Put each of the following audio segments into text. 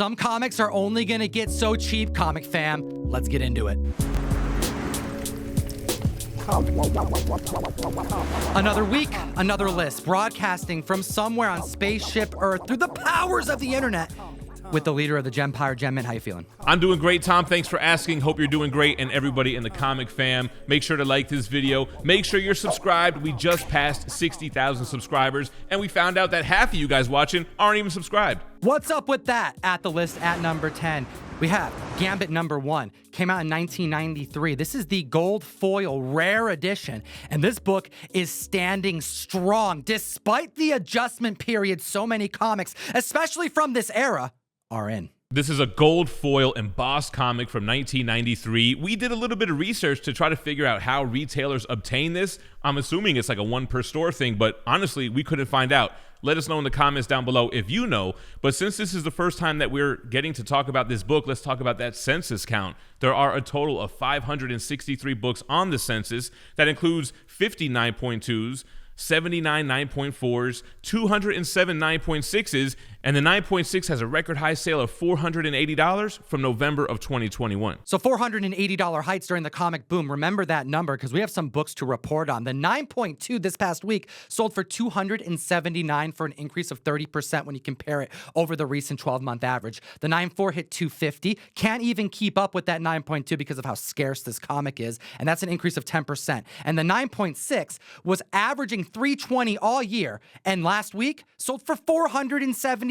Some comics are only gonna get so cheap, comic fam. Let's get into it. Another week, another list, broadcasting from somewhere on spaceship Earth through the powers of the internet with the leader of the Gempire, Gem Mint. How you feeling? I'm doing great, Tom. Thanks for asking. Hope you're doing great. And everybody in the comic fam, make sure to like this video. Make sure you're subscribed. We just passed 60,000 subscribers, and we found out that half of you guys watching aren't even subscribed. What's up with that? At the list at number 10, we have Gambit number 1. Came out in 1993. This is the gold foil rare edition, and this book is standing strong despite the adjustment period so many comics, especially from this era, are in. This is a gold foil embossed comic from 1993. We did a little bit of research to try to figure out how retailers obtain this. I'm assuming it's like a one per store thing, but honestly, we couldn't find out. Let us know in the comments down below if you know. But since this is the first time that we're getting to talk about this book, let's talk about that census count. There are a total of 563 books on the census. That includes 50 9.2s, 79 9.4s, 207 9.6s, and the 9.6 has a record high sale of $480 from November of 2021. So $480 heights during the comic boom. Remember that number because we have some books to report on. The 9.2 this past week sold for $279 for an increase of 30% when you compare it over the recent 12-month average. The 9.4 hit $250. Can't even keep up with that 9.2 because of how scarce this comic is, and that's an increase of 10%. And the 9.6 was averaging $320 all year, and last week sold for $475.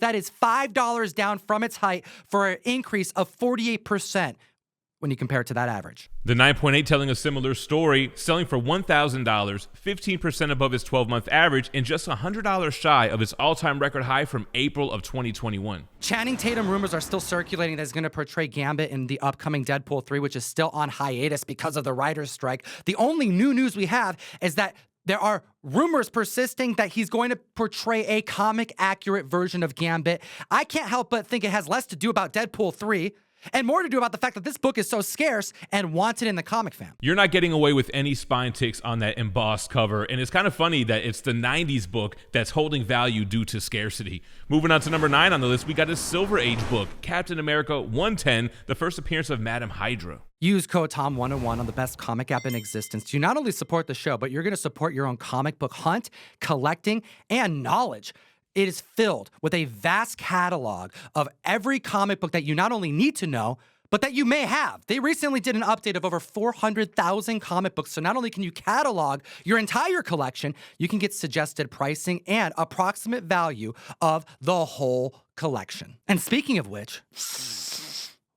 That is $5 down from its height for an increase of 48% when you compare it to that average. The 9.8 telling a similar story, selling for $1,000, 15% above its 12-month average, and just $100 shy of its all-time record high from April of 2021. Channing Tatum rumors are still circulating that he's going to portray Gambit in the upcoming Deadpool 3, which is still on hiatus because of the writer's strike. The only new news we have is that there are rumors persisting that he's going to portray a comic-accurate version of Gambit. I can't help but think it has less to do about Deadpool 3 and more to do about the fact that this book is so scarce and wanted in the comic fam. You're not getting away with any spine ticks on that embossed cover, and it's kind of funny that it's the 90s book that's holding value due to scarcity. Moving on to number 9 on the list, we got a Silver Age book, Captain America 110, the first appearance of Madam Hydra. Use code TOM101 on the best comic app in existence to not only support the show, but you're going to support your own comic book hunt, collecting, and knowledge. It is filled with a vast catalog of every comic book that you not only need to know, but that you may have. They recently did an update of over 400,000 comic books, so not only can you catalog your entire collection, you can get suggested pricing and approximate value of the whole collection. And speaking of which,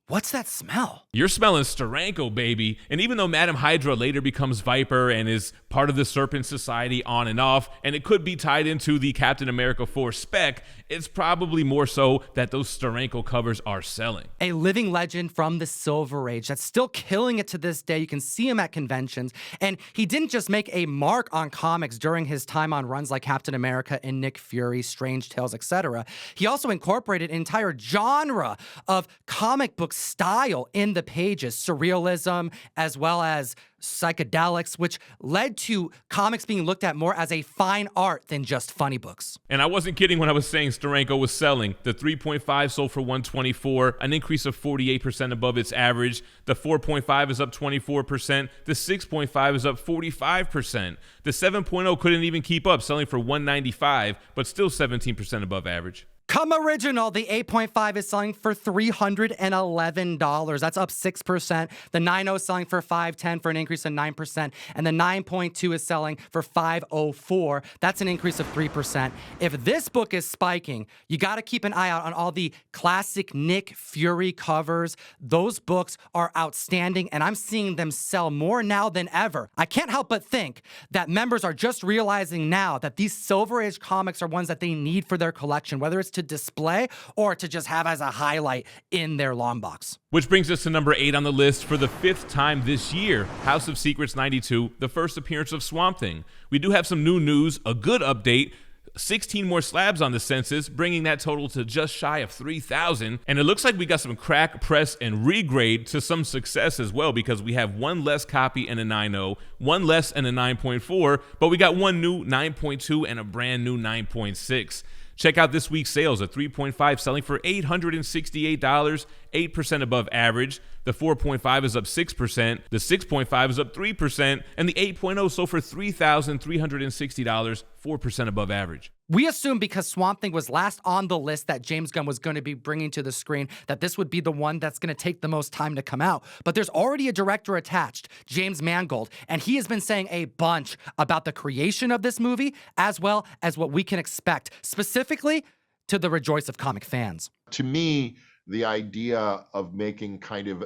what's that smell? You're smelling Steranko, baby. And even though Madam Hydra later becomes Viper and is part of the Serpent Society on and off, and it could be tied into the Captain America 4 spec, it's probably more so that those Steranko covers are selling. A living legend from the Silver Age that's still killing it to this day. You can see him at conventions. And he didn't just make a mark on comics during his time on runs like Captain America and Nick Fury, Strange Tales, etc. He also incorporated an entire genre of comic book style in the pages, surrealism, as well as psychedelics, which led to comics being looked at more as a fine art than just funny books. And I wasn't kidding when I was saying Steranko was selling. The 3.5 sold for $124, an increase of 48% above its average. The 4.5 is up 24%. The 6.5 is up 45%. The 7.0 couldn't even keep up, selling for $195, but still 17% above average. Come original, the 8.5 is selling for $311. That's up 6%. The 9.0 is selling for $510 for an increase of 9%. And the 9.2 is selling for $504. That's an increase of 3%. If this book is spiking, you got to keep an eye out on all the classic Nick Fury covers. Those books are outstanding, and I'm seeing them sell more now than ever. I can't help but think that members are just realizing now that these Silver Age comics are ones that they need for their collection, whether it's to display or to just have as a highlight in their long box. Which brings us to number 8 on the list for the 5th time this year, House of Secrets 92, the first appearance of Swamp Thing. We do have some new news, a good update, 16 more slabs on the census, bringing that total to just shy of 3,000. And it looks like we got some crack, press, and regrade to some success as well, because we have one less copy in a 9.0, one less in a 9.4, but we got one new 9.2 and a brand new 9.6. Check out this week's sales. A 3.5 selling for $868, 8% above average. The 4.5 is up 6%. The 6.5 is up 3%. And the 8.0 sold for $3,360, 4% above average. We assumed because Swamp Thing was last on the list that James Gunn was going to be bringing to the screen that this would be the one that's going to take the most time to come out. But there's already a director attached, James Mangold, and he has been saying a bunch about the creation of this movie as well as what we can expect, specifically to the rejoice of comic fans. To me, the idea of making kind of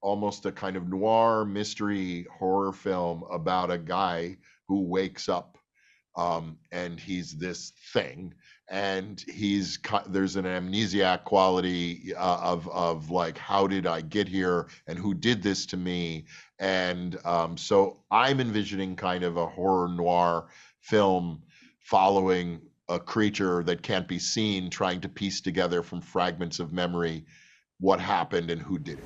almost a kind of noir mystery horror film about a guy who wakes up and he's this thing, and there's an amnesiac quality of like, how did I get here and who did this to me? And so I'm envisioning kind of a horror noir film following a creature that can't be seen, trying to piece together from fragments of memory what happened and who did it.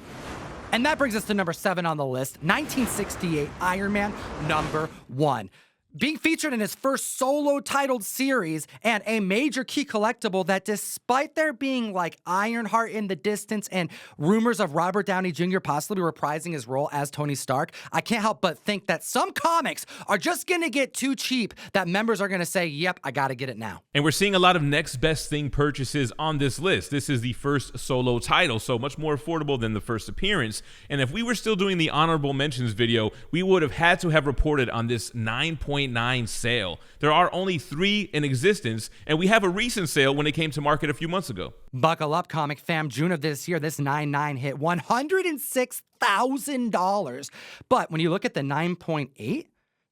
And that brings us to number 7 on the list, 1968 Iron Man #1. Being featured in his first solo titled series and a major key collectible that, despite there being like Ironheart in the distance and rumors of Robert Downey Jr. possibly reprising his role as Tony Stark, I can't help but think that some comics are just going to get too cheap that members are going to say, yep, I got to get it now. And we're seeing a lot of next best thing purchases on this list. This is the first solo title, so much more affordable than the first appearance. And if we were still doing the honorable mentions video, we would have had to have reported on this 9.9 sale. There are only 3 in existence, and we have a recent sale when it came to market a few months ago. Buckle up, comic fam. June of this year, this 9.9 hit $106,000. But when you look at the 9.8,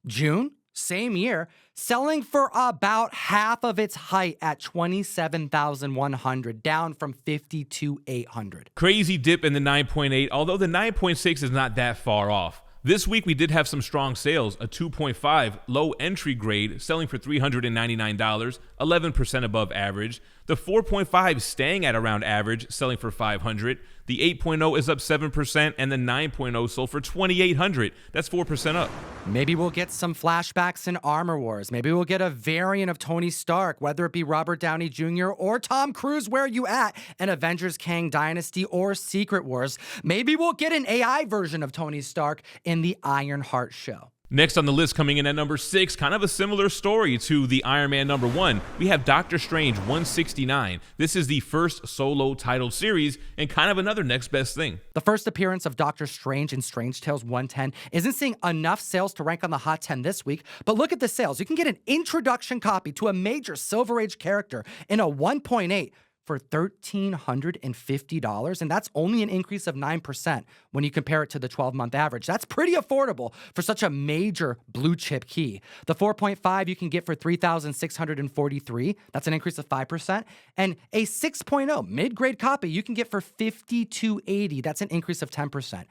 June, same year, selling for about half of its height at $27,100, down from $52,800. Crazy dip in the 9.8, although the 9.6 is not that far off. This week, we did have some strong sales. A 2.5 low entry grade selling for $399, 11% above average. The 4.5 staying at around average, selling for $500. The 8.0 is up 7%, and the 9.0 sold for $2,800. That's 4% up. Maybe we'll get some flashbacks in Armor Wars. Maybe we'll get a variant of Tony Stark, whether it be Robert Downey Jr. or Tom Cruise, where you at, in Avengers Kang Dynasty or Secret Wars. Maybe we'll get an AI version of Tony Stark in the Ironheart show. Next on the list, coming in at number 6, kind of a similar story to the Iron Man #1, we have Doctor Strange 169. This is the first solo titled series and kind of another next best thing. The first appearance of Doctor Strange in Strange Tales 110 isn't seeing enough sales to rank on the Hot 10 this week, but look at the sales. You can get an introduction copy to a major Silver Age character in a 1.8 for $1,350, and that's only an increase of 9% when you compare it to the 12-month average. That's pretty affordable for such a major blue chip key. The 4.5 you can get for $3,643. That's an increase of 5%. And a 6.0 mid-grade copy you can get for $5,280. That's an increase of 10%.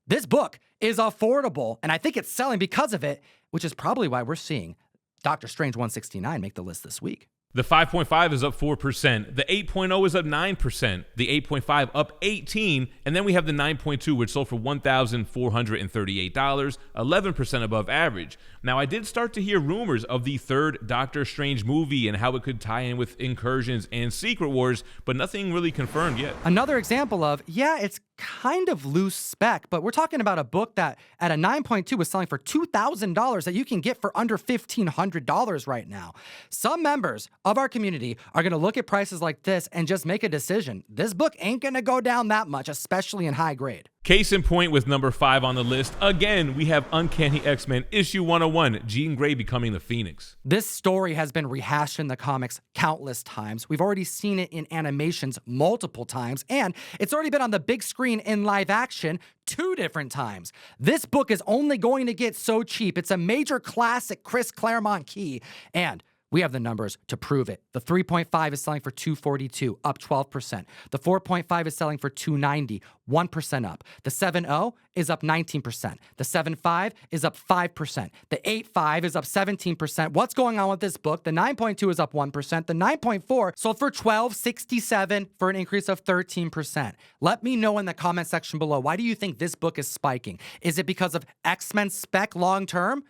This book is affordable, and I think it's selling because of it, which is probably why we're seeing Doctor Strange 169 make the list this week. The 5.5 is up 4%. The 8.0 is up 9%. The 8.5 up 18%. And then we have the 9.2, which sold for $1,438, 11% above average. Now, I did start to hear rumors of the third Doctor Strange movie and how it could tie in with Incursions and Secret Wars, but nothing really confirmed yet. Another example of, yeah, it's kind of loose spec, but we're talking about a book that at a 9.2 was selling for $2,000 that you can get for under $1,500 right now. Some members of our community are going to look at prices like this and just make a decision. This book ain't going to go down that much, especially in high grade. Case in point with number 5 on the list, again, we have Uncanny XMen issue 101, Jean Grey becoming the Phoenix. This story has been rehashed in the comics countless times. We've already seen it in animations multiple times, and it's already been on the big screen in live action 2 different times. This book is only going to get so cheap. It's a major classic Chris Claremont key, and we have the numbers to prove it. The 3.5 is selling for $242, up 12%. The 4.5 is selling for $290, 1% up. The 7.0 is up 19%. The 7.5 is up 5%. The 8.5 is up 17%. What's going on with this book? The 9.2 is up 1%. The 9.4 sold for $12.67 for an increase of 13%. Let me know in the comment section below, why do you think this book is spiking? Is it because of X-Men spec long term?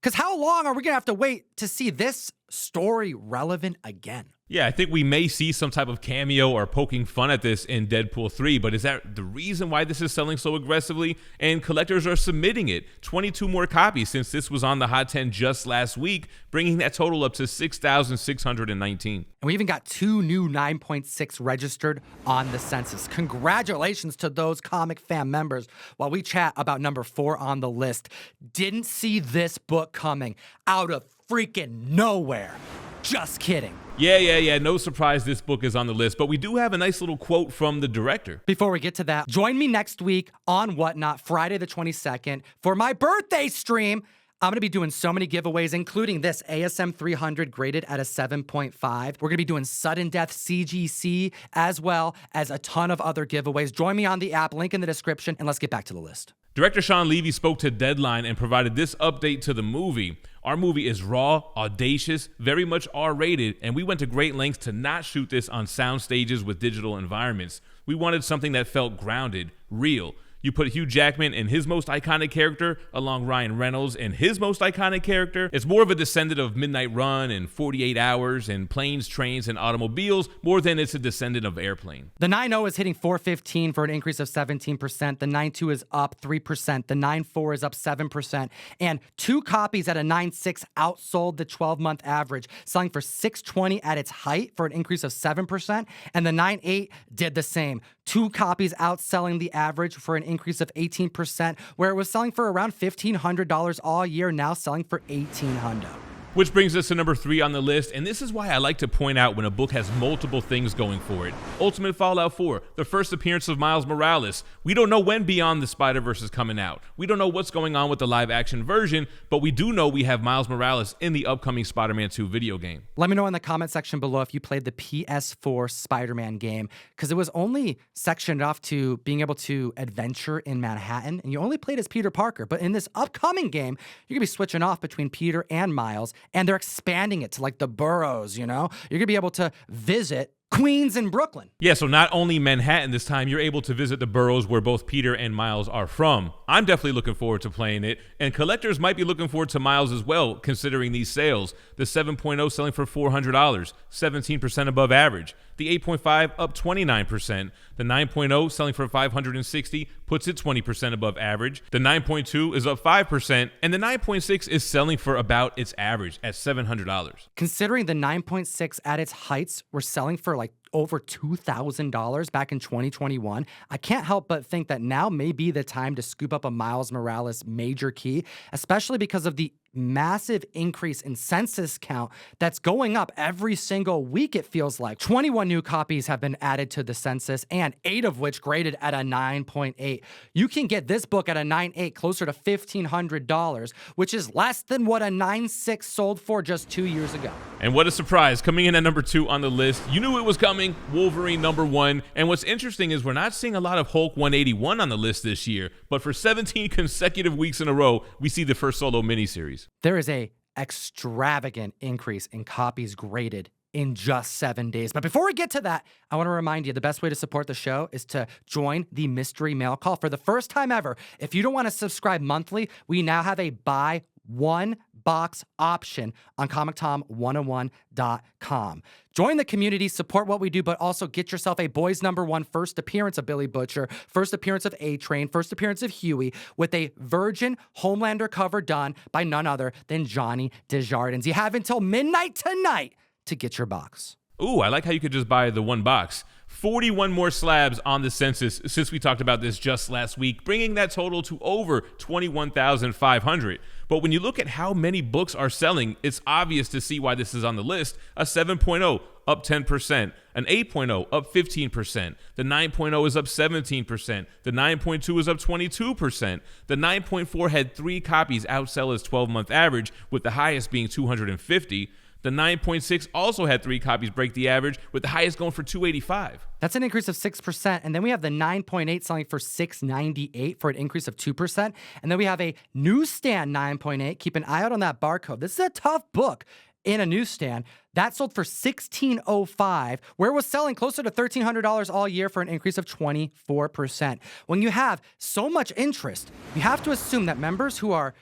Because how long are we going to have to wait to see this story relevant again. Yeah, I think we may see some type of cameo or poking fun at this in Deadpool 3, but is that the reason why this is selling so aggressively? And collectors are submitting it. 22 more copies since this was on the Hot 10 just last week, bringing that total up to 6,619. And we even got 2 new 9.6 registered on the census. Congratulations to those comic fan members. While we chat about number 4 on the list, didn't see this book coming out of freaking nowhere. Just kidding. Yeah. No surprise this book is on the list, but we do have a nice little quote from the director. Before we get to that, join me next week on Whatnot, Friday the 22nd, for my birthday stream. I'm going to be doing so many giveaways, including this ASM 300 graded at a 7.5. We're going to be doing sudden death CGC as well as a ton of other giveaways. Join me on the app, link in the description, and let's get back to the list. Director Sean Levy spoke to Deadline and provided this update to the movie. Our movie is raw, audacious, very much R-rated, and we went to great lengths to not shoot this on sound stages with digital environments. We wanted something that felt grounded, real. You put Hugh Jackman and his most iconic character along Ryan Reynolds and his most iconic character. It's more of a descendant of Midnight Run and 48 Hours and Planes, Trains, and Automobiles more than it's a descendant of Airplane. The 9.0 is hitting 415 for an increase of 17%. The 9.2 is up 3%. The 9.4 is up 7%. And 2 copies at a 9.6 outsold the 12-month average, selling for $620 at its height for an increase of 7%. And the 9.8 did the same. 2 copies outselling the average for an increase of 18%, where it was selling for around $1,500 all year, now selling for $1,800. Which brings us to number 3 on the list, and this is why I like to point out when a book has multiple things going for it. Ultimate Fallout 4, the first appearance of Miles Morales. We don't know when Beyond the Spider-Verse is coming out. We don't know what's going on with the live-action version, but we do know we have Miles Morales in the upcoming Spider-Man 2 video game. Let me know in the comment section below if you played the PS4 Spider-Man game, because it was only sectioned off to being able to adventure in Manhattan, and you only played as Peter Parker. But in this upcoming game, you're going to be switching off between Peter and Miles, and they're expanding it to like the boroughs, you know? You're gonna be able to visit Queens and Brooklyn. Yeah, so not only Manhattan this time, you're able to visit the boroughs where both Peter and Miles are from. I'm definitely looking forward to playing it, and collectors might be looking forward to Miles as well, considering these sales. The 7.0 selling for $400, 17% above average. The 8.5 up 29%. The 9.0 selling for $560, puts it 20% above average. The 9.2 is up 5%, and the 9.6 is selling for about its average at $700. Considering the 9.6 at its heights were selling for like over $2,000 back in 2021, I can't help but think that now may be the time to scoop up a Miles Morales major key, especially because of the massive increase in census count that's going up every single week, it feels like. 21 new copies have been added to the census, and 8 of which graded at a 9.8. You can get this book at a 9.8, closer to $1,500, which is less than what a 9.6 sold for just 2 years ago. And what a surprise, coming in at number 2 on the list. You knew it was coming, Wolverine number 1. And what's interesting is we're not seeing a lot of Hulk 181 on the list this year, but for 17 consecutive weeks in a row, we see the first solo miniseries. There is a extravagant increase in copies graded in just 7 days. But before we get to that, I want to remind you the best way to support the show is to join the mystery mail call. For the first time ever, if you don't want to subscribe monthly, we now have a buy one box option on comictom101.com. Join the community, support what we do, but also get yourself a Boys Number 1 first appearance of Billy Butcher, first appearance of A-Train, first appearance of Huey, with a Virgin Homelander cover done by none other than Johnny Desjardins. You have until midnight tonight to get your box. Ooh, I like how you could just buy the one box. 41 more slabs on the census since we talked about this just last week, bringing that total to over 21,500. But when you look at how many books are selling, it's obvious to see why this is on the list. A 7.0 up 10%, an 8.0 up 15%, the 9.0 is up 17%, the 9.2 is up 22%, the 9.4 had 3 copies outsell its 12-month average, with the highest being 250. The 9.6 also had 3 copies break the average, with the highest going for 285. That's an increase of 6%. And then we have the 9.8 selling for $698 for an increase of 2%. And then we have a newsstand 9.8. Keep an eye out on that barcode. This is a tough book in a newsstand. That sold for $1,605, where it was selling closer to $1,300 all year for an increase of 24%. When you have so much interest, you have to assume that members who are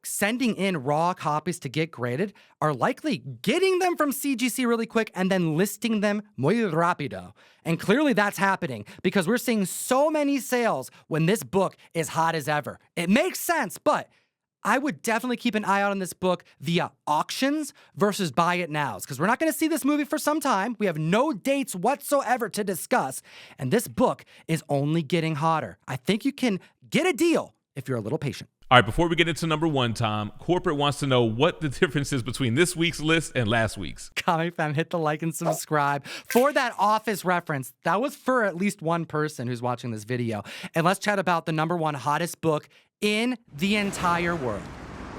sending in raw copies to get graded are likely getting them from CGC really quick and then listing them muy rápido. And clearly that's happening because we're seeing so many sales when this book is hot as ever. It makes sense, but I would definitely keep an eye out on this book via auctions versus buy it nows, because we're not going to see this movie for some time. We have no dates whatsoever to discuss, and this book is only getting hotter. I think you can get a deal if you're a little patient. All right, before we get into number one, Tom, Corporate wants to know what the difference is between this week's list and last week's. Comic fam, hit the like and subscribe for that Office reference. That was for at least one person who's watching this video. And let's chat about the number one hottest book in the entire world.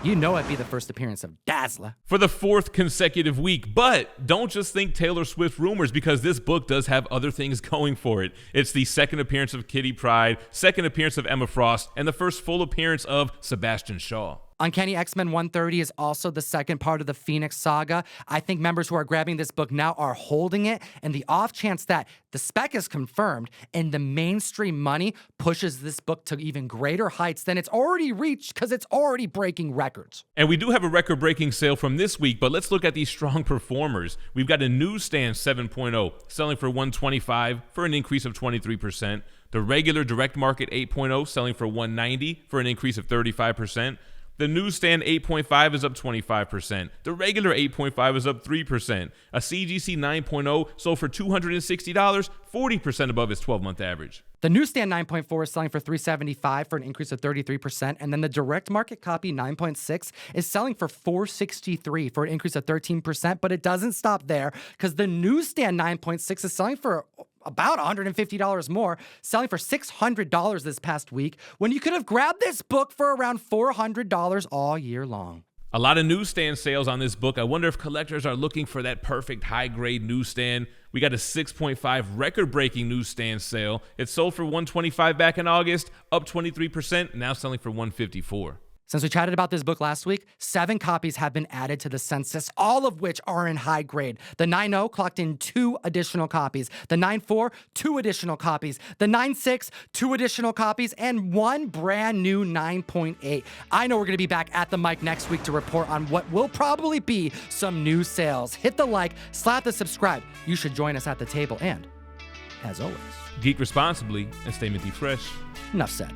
You know it'd be the first appearance of Dazzler. For the fourth consecutive week, but don't just think Taylor Swift rumors, because this book does have other things going for it. It's the second appearance of Kitty Pryde, second appearance of Emma Frost, and the first full appearance of Sebastian Shaw. Uncanny XMen 130 is also the second part of the Phoenix saga. I think members who are grabbing this book now are holding it, and the off chance that the spec is confirmed and the mainstream money pushes this book to even greater heights than it's already reached because it's already breaking records. And we do have a record-breaking sale from this week, but let's look at these strong performers. We've got a Newsstand 7.0 selling for $125 for an increase of 23%. The regular Direct Market 8.0 selling for $190 for an increase of 35%. The Newsstand 8.5 is up 25%. The regular 8.5 is up 3%. A CGC 9.0 sold for $260, 40% above its 12-month average. The Newsstand 9.4 is selling for $375 for an increase of 33%, and then the Direct Market copy 9.6 is selling for $463 for an increase of 13%, but it doesn't stop there because the Newsstand 9.6 is selling for about $150 more, selling for $600 this past week, when you could have grabbed this book for around $400 all year long. A lot of newsstand sales on this book. I wonder if collectors are looking for that perfect high-grade newsstand. We got a 6.5 record-breaking newsstand sale. It sold for $125 back in August, up 23%, now selling for $154. Since we chatted about this book last week, 7 copies have been added to the census, all of which are in high grade. The 9.0 clocked in 2 additional copies. The 9.4, 2 additional copies. The 9.6, 2 additional copies, and 1 brand new 9.8. I know we're going to be back at the mic next week to report on what will probably be some new sales. Hit the like, slap the subscribe. You should join us at the table, and as always, Geek responsibly and stay minty fresh. enough said.